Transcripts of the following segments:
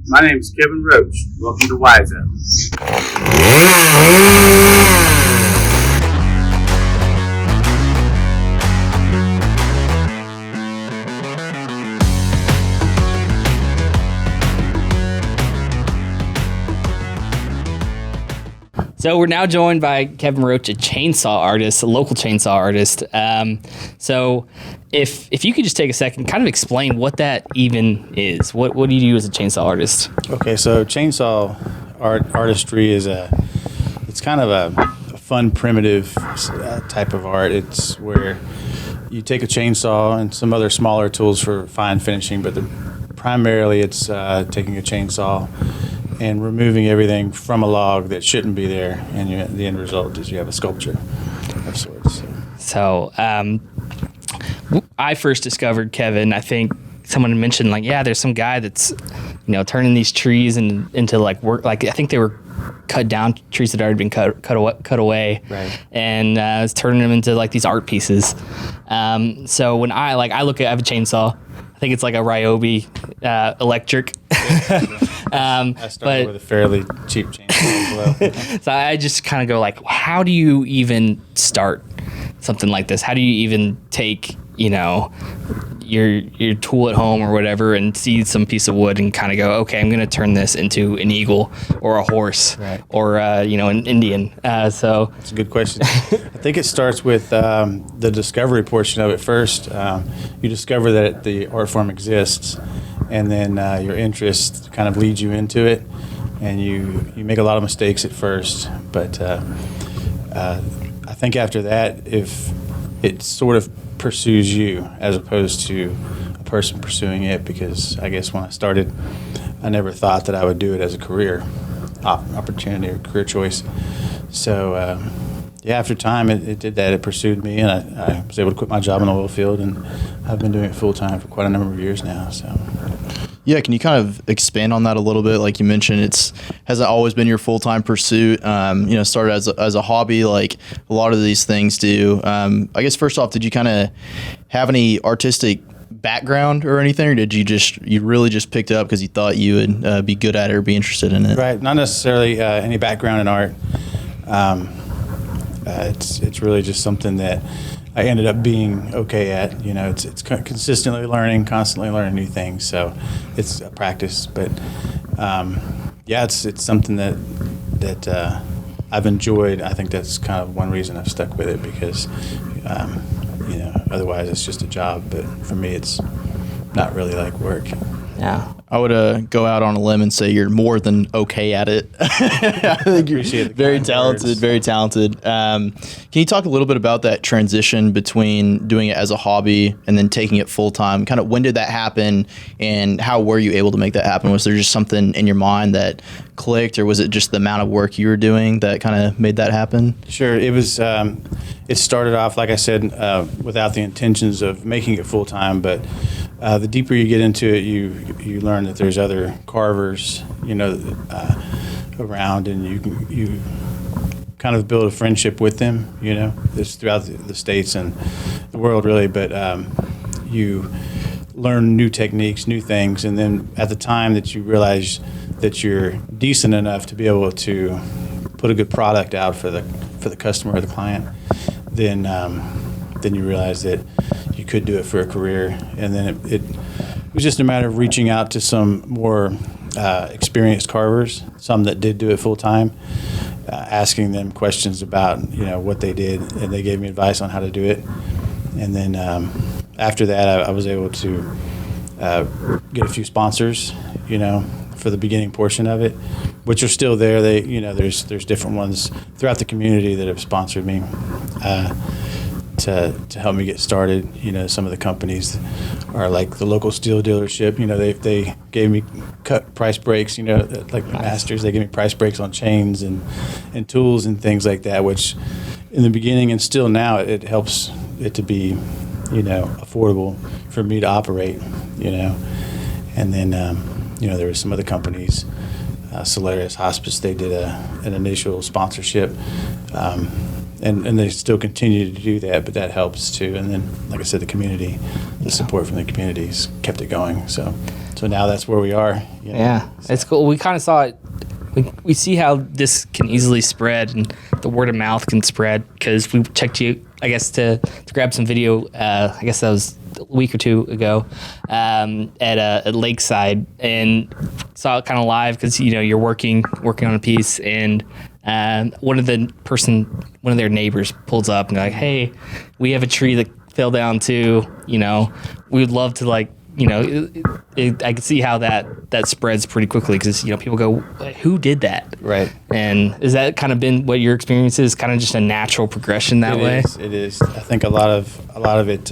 My name is Kevin Roach. Welcome to Wise Up. So we're now joined by Kevin Roach, a chainsaw artist, a local chainsaw artist. So if you could just take a second, kind of explain what that even is. What do you do as a chainsaw artist? Okay, so chainsaw artistry is it's kind of a fun, primitive type of art. It's where you take a chainsaw and some other smaller tools for fine finishing, but primarily it's taking a chainsaw and removing everything from a log that shouldn't be there, and the end result is you have a sculpture of sorts. So I first discovered Kevin, I think someone mentioned, like, there's some guy that's, turning these trees into like work, like I think they were cut down trees that had already been cut away, right? And was turning them into like these art pieces. So when I have a chainsaw. I think it's like a Ryobi electric. I started with a fairly cheap chainsaw as well. So I just kind of go like, how do you even start something like this? How do you even take, your tool at home or whatever and see some piece of wood and kind of go, okay, I'm going to turn this into an eagle or a horse, right, or, an Indian. So that's a good question. I think it starts with the discovery portion of it first. You discover that the art form exists, and then your interest kind of leads you into it, and you make a lot of mistakes at first, but I think after that, if it sort of pursues you as opposed to a person pursuing it, because I guess when I started, I never thought that I would do it as a career opportunity or career choice. So after time, it did that. It pursued me, and I was able to quit my job in the oil field, and I've been doing it full time for quite a number of years now. So. Yeah, can you kind of expand on that a little bit? Like you mentioned, hasn't always been your full-time pursuit. Started as a hobby, like a lot of these things do. I guess first off, did you kind of have any artistic background or anything, or did you really just picked it up because you thought you would be good at it or be interested in it? Right, not necessarily any background in art. It's really just something that I ended up being okay at. It's consistently learning, constantly learning new things. So it's a practice, but it's something that I've enjoyed. I think that's kind of one reason I've stuck with it, because otherwise it's just a job. But for me, it's not really like work. yeah. I would go out on a limb and say you're more than okay at it. I think you're very talented. Can you talk a little bit about that transition between doing it as a hobby and then taking it full time? Kind of when did that happen, and how were you able to make that happen? Was there just something in your mind that clicked, or was it just the amount of work you were doing that kind of made that happen? Sure. It was. It started off, like I said, without the intentions of making it full time, but the deeper you get into it, you learn that there's other carvers, around, and you kind of build a friendship with them. This throughout the states and the world, really. But you learn new techniques, new things, and then at the time that you realize that you're decent enough to be able to put a good product out for the customer or the client, then you realize that you could do it for a career. And then it was just a matter of reaching out to some more experienced carvers, some that did do it full time, asking them questions about what they did, and they gave me advice on how to do it. And then after that, I was able to get a few sponsors, for the beginning portion of it, which are still there. They, there's different ones throughout the community that have sponsored me to help me get started. Some of the companies are like the local steel dealership. They gave me cut price breaks. Like the Masters, they gave me price breaks on chains and tools and things like that. Which, in the beginning and still now, it helps it to be, affordable for me to operate. And then there were some other companies, Solaris Hospice. They did an initial sponsorship. And they still continue to do that, but that helps too. And then, like I said, the support from the communities kept it going. So So now that's where we are. You know? Yeah, it's cool. We kind of saw it. We see how this can easily spread, and the word of mouth can spread, because we checked you, I guess, to grab some video. I guess that was a week or two ago at Lakeside, and saw it kind of live because you're working on a piece, and one of their neighbors pulls up and they're like, "Hey, we have a tree that fell down too. We would love to like." I can see how that spreads pretty quickly, because people go, "Who did that?" Right. And has that kind of been what your experience is? Kind of just a natural progression that way. It is. I think a lot of it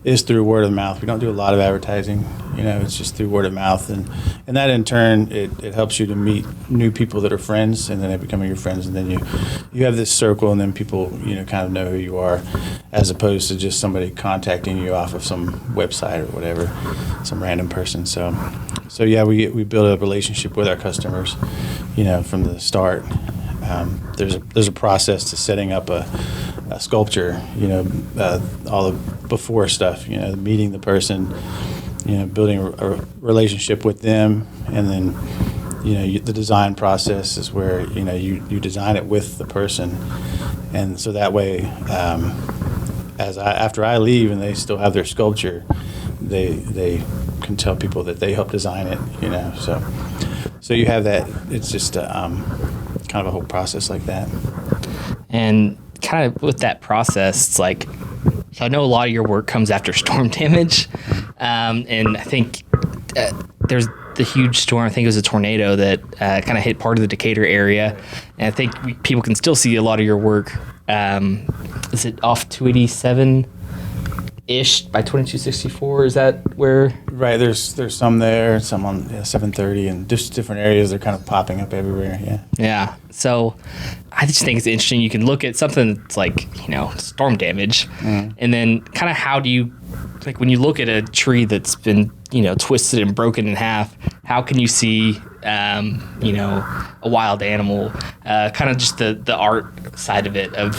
is through word of mouth. We don't do a lot of advertising. It's just through word of mouth, and that in turn it helps you to meet new people that are friends, and then they become your friends, and then you have this circle, and then people kind of know who you are, as opposed to just somebody contacting you off of some website or whatever, some random person. So yeah, we build a relationship with our customers, from the start. There's a process to setting up a sculpture, all the before stuff, meeting the person, building a relationship with them, and then the design process is where you design it with the person, and so that way after I leave and they still have their sculpture, they can tell people that they helped design it, so you have that. It's just kind of a whole process like that. And kind of with that process, it's like, so I know a lot of your work comes after storm damage, and I think there's the huge storm. I think it was a tornado that kind of hit part of the Decatur area, and I think people can still see a lot of your work. Is it off 287-ish by 2264? Is that where? Right. There's some there, some on 730, and just different areas. They're kind of popping up everywhere. Yeah. Yeah. So I just think it's interesting. You can look at something that's like, storm damage, and then kind of how do you, like when you look at a tree that's been, twisted and broken in half, how can you see, a wild animal, kind of just the art side of it of,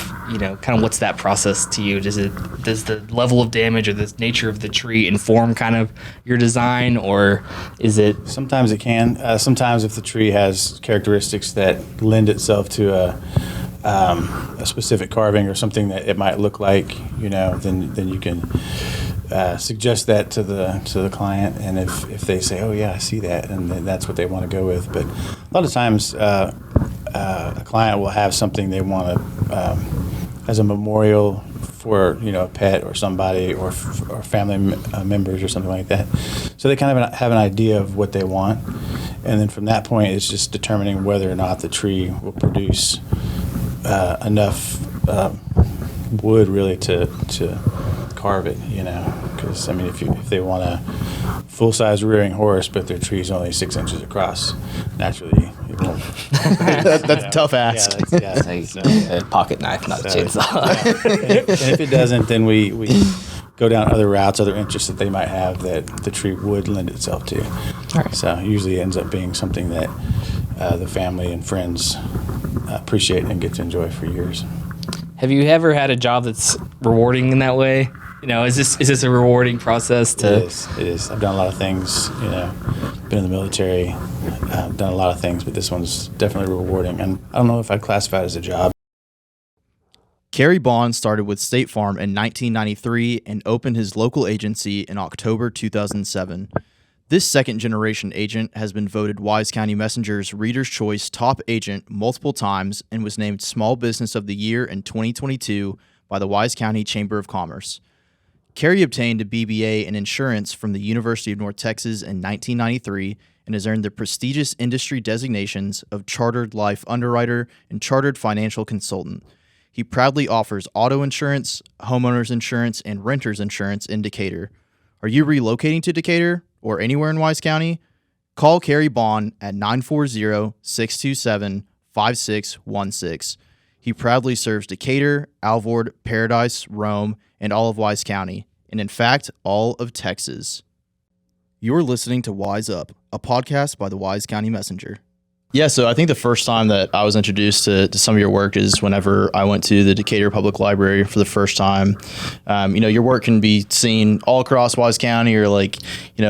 kind of what's that process to you? Does the level of damage or the nature of the tree inform kind of your design, or is it? Sometimes it can. Sometimes if the tree has characteristics that lend itself to a specific carving or something that it might look like, then you can suggest that to the client, and if they say, "Oh yeah, I see that," and then that's what they want to go with. But a lot of times, a client will have something they want to as a memorial for a pet or somebody or family members or something like that. So they kind of have an idea of what they want, and then from that point, it's just determining whether or not the tree will produce enough wood really to carve it, because if they want a full-size rearing horse but their tree's only 6 inches across, naturally it won't. That's a tough ask. It's like a pocket knife, not a chainsaw. And if it doesn't, then we go down other routes, other interests that they might have that the tree would lend itself to. All right. So usually it ends up being something that the family and friends appreciate and get to enjoy for years. Have you ever had a job that's rewarding in that way? Is this a rewarding process? It is. I've done a lot of things. Been in the military, done a lot of things, but this one's definitely rewarding. And I don't know if I'd classify it as a job. Kerry Bond started with State Farm in 1993 and opened his local agency in October 2007. This second-generation agent has been voted Wise County Messenger's Reader's Choice Top Agent multiple times and was named Small Business of the Year in 2022 by the Wise County Chamber of Commerce. Kerry obtained a BBA in insurance from the University of North Texas in 1993 and has earned the prestigious industry designations of Chartered Life Underwriter and Chartered Financial Consultant. He proudly offers auto insurance, homeowners insurance, and renters insurance in Decatur. Are you relocating to Decatur or anywhere in Wise County? Call Kerry Bond at 940-627-5616. He proudly serves Decatur, Alvord, Paradise, Rome, and all of Wise County, and in fact, all of Texas. You're listening to Wise Up, a podcast by the Wise County Messenger. Yeah, so I think the first time that I was introduced to some of your work is whenever I went to the Decatur Public Library for the first time. Your work can be seen all across Wise County, or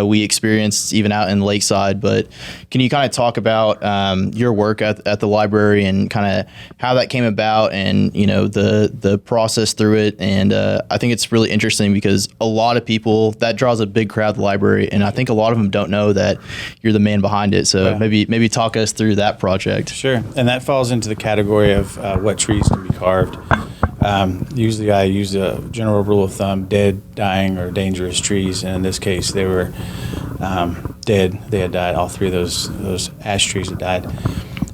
we experienced even out in Lakeside. But can you kind of talk about your work at the library and kind of how that came about, and the process through it? And I think it's really interesting because a lot of people, that draws a big crowd to the library, and I think a lot of them don't know that you're the man behind it. So maybe talk us through that project. Sure, and that falls into the category of what trees can be carved. Usually I use a general rule of thumb: dead, dying, or dangerous trees, and in this case they were dead. They had died. All three of those ash trees had died.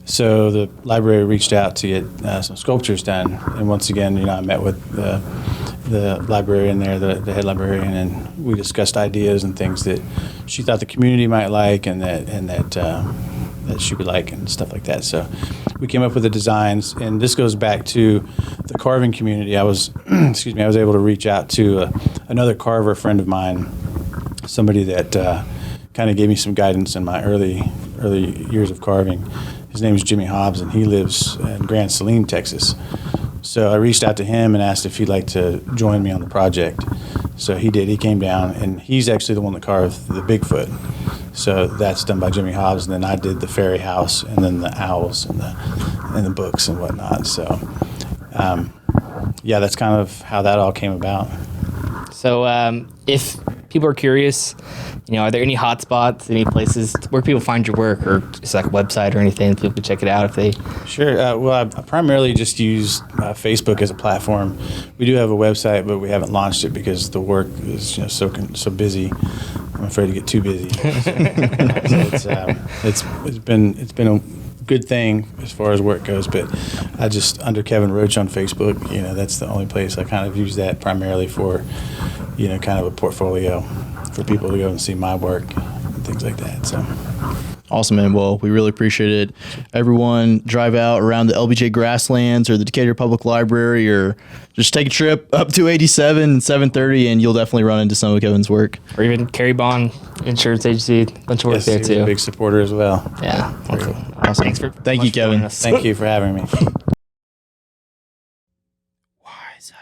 So the library reached out to get some sculptures done, and once again, I met with the librarian there, the head librarian, and we discussed ideas and things that she thought the community might like, and that she would like, and stuff like that. So we came up with the designs, and this goes back to the carving community. I was I was able to reach out to another carver friend of mine, somebody that kind of gave me some guidance in my early years of carving. His name is Jimmy Hobbs, and he lives in Grand Saline, Texas. So I reached out to him and asked if he'd like to join me on the project. So he did. He came down, and he's actually the one that carved the Bigfoot. So that's done by Jimmy Hobbs, and then I did the fairy house, and then the owls, and the books and whatnot. So, that's kind of how that all came about. So if people are curious, are there any hot spots, any places where people find your work, or just like a website or anything, people can check it out if they... Sure. I primarily just use Facebook as a platform. We do have a website, but we haven't launched it because the work is so busy. I'm afraid to get too busy. It's been a good thing as far as work goes, but I just, under Kevin Roach on Facebook, that's the only place I kind of use that primarily for, kind of a portfolio for people to go and see my work and things like that. So awesome, man. Well, we really appreciate it. Everyone, drive out around the LBJ Grasslands or the Decatur Public Library, or just take a trip up to 87 and 730, and you'll definitely run into some of Kevin's work. Or even Carrie Bond Insurance Agency, a bunch of work there he's too. a big supporter as well. Yeah. Awesome. Thank you, Kevin. Thank you for having me. Wise up.